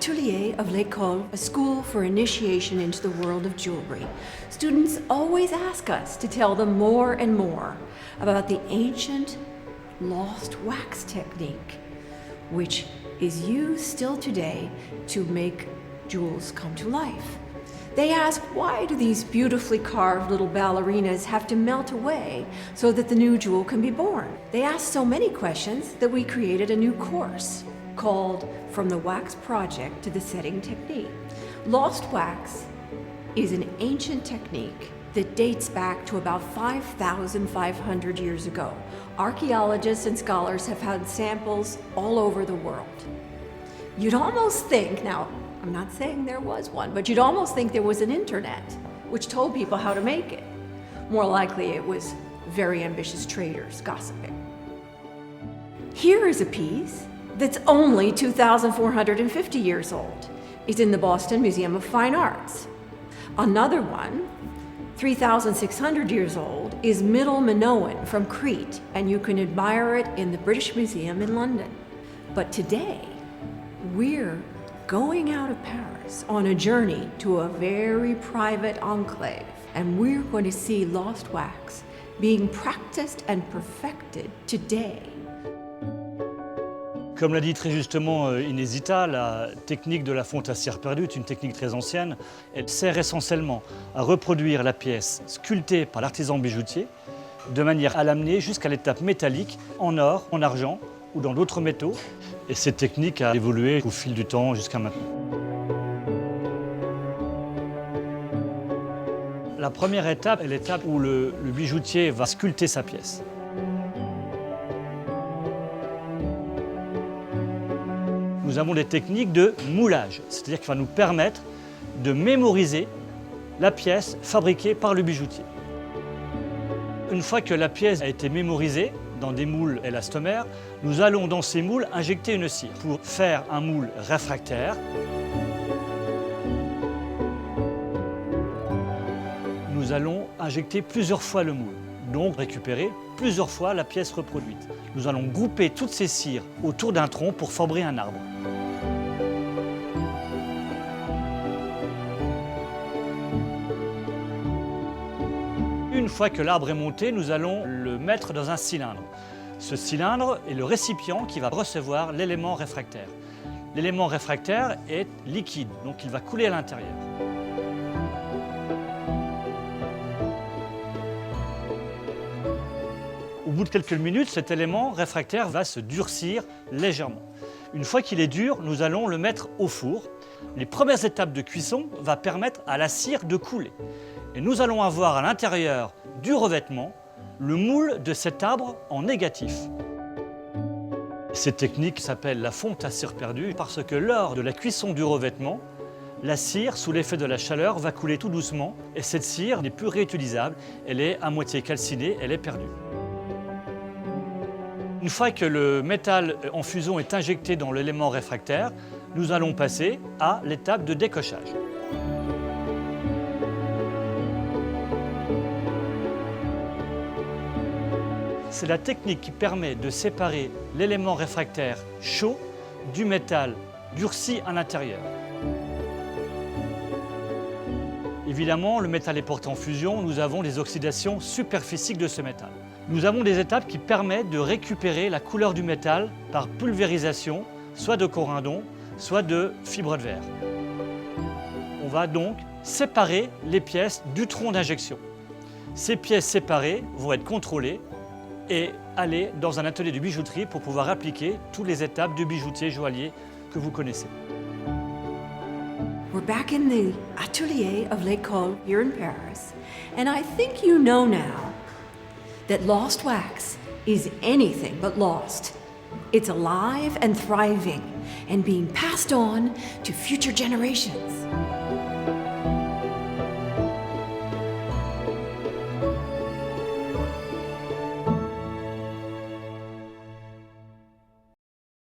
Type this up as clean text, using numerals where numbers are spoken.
Atelier of l'École, a school for initiation into the world of jewelry. Students always ask us to tell them more and more about the ancient lost wax technique, which is used still today to make jewels come to life. They ask, why do these beautifully carved little ballerinas have to melt away so that the new jewel can be born? They ask so many questions that we created a new course called From the Wax Project to the Setting Technique. Lost wax is an ancient technique that dates back to about 5,500 years ago. Archaeologists and scholars have found samples all over the world. You'd almost think, now, I'm not saying there was one, but you'd almost think there was an internet which told people how to make it. More likely it was very ambitious traders gossiping. Here is a piece that's only 2,450 years old. It's in the Boston Museum of Fine Arts. Another one, 3,600 years old, is Middle Minoan from Crete, and you can admire it in the British Museum in London. But today, we're going out of Paris on a journey to a very private enclave, and we're going to see lost wax being practiced and perfected today. Comme l'a dit très justement Inesita, la technique de la fonte à cire perdue est une technique très ancienne. Elle sert essentiellement à reproduire la pièce sculptée par l'artisan bijoutier de manière à l'amener jusqu'à l'étape métallique en or, en argent ou dans d'autres métaux. Et cette technique a évolué au fil du temps jusqu'à maintenant. La première étape est l'étape où le bijoutier va sculpter sa pièce. Nous avons des techniques de moulage, c'est-à-dire qu'il va nous permettre de mémoriser la pièce fabriquée par le bijoutier. Une fois que la pièce a été mémorisée dans des moules élastomères, nous allons dans ces moules injecter une cire pour faire un moule réfractaire. Nous allons injecter plusieurs fois le moule, donc récupérer plusieurs fois la pièce reproduite. Nous allons grouper toutes ces cires autour d'un tronc pour former un arbre. Une fois que l'arbre est monté, nous allons le mettre dans un cylindre. Ce cylindre est le récipient qui va recevoir l'élément réfractaire. L'élément réfractaire est liquide, donc il va couler à l'intérieur. Au bout de quelques minutes, cet élément réfractaire va se durcir légèrement. Une fois qu'il est dur, nous allons le mettre au four. Les premières étapes de cuisson vont permettre à la cire de couler. Et nous allons avoir à l'intérieur du revêtement le moule de cet arbre en négatif. Cette technique s'appelle la fonte à cire perdue parce que lors de la cuisson du revêtement, la cire, sous l'effet de la chaleur, va couler tout doucement et cette cire n'est plus réutilisable, elle est à moitié calcinée, elle est perdue. Une fois que le métal en fusion est injecté dans l'élément réfractaire, nous allons passer à l'étape de décochage. C'est la technique qui permet de séparer l'élément réfractaire chaud du métal durci à l'intérieur. Évidemment, le métal est porté en fusion, nous avons les oxydations superphysiques de ce métal. Nous avons des étapes qui permettent de récupérer la couleur du métal par pulvérisation, soit de corindon, soit de fibre de verre. On va donc séparer les pièces du tronc d'injection. Ces pièces séparées vont être contrôlées et aller dans un atelier de bijouterie pour pouvoir appliquer toutes les étapes du bijoutier joaillier que vous connaissez. We're back in the Atelier of l'École here in Paris, and I think you know now that lost wax is anything but lost. It's alive and thriving and being passed on to future generations.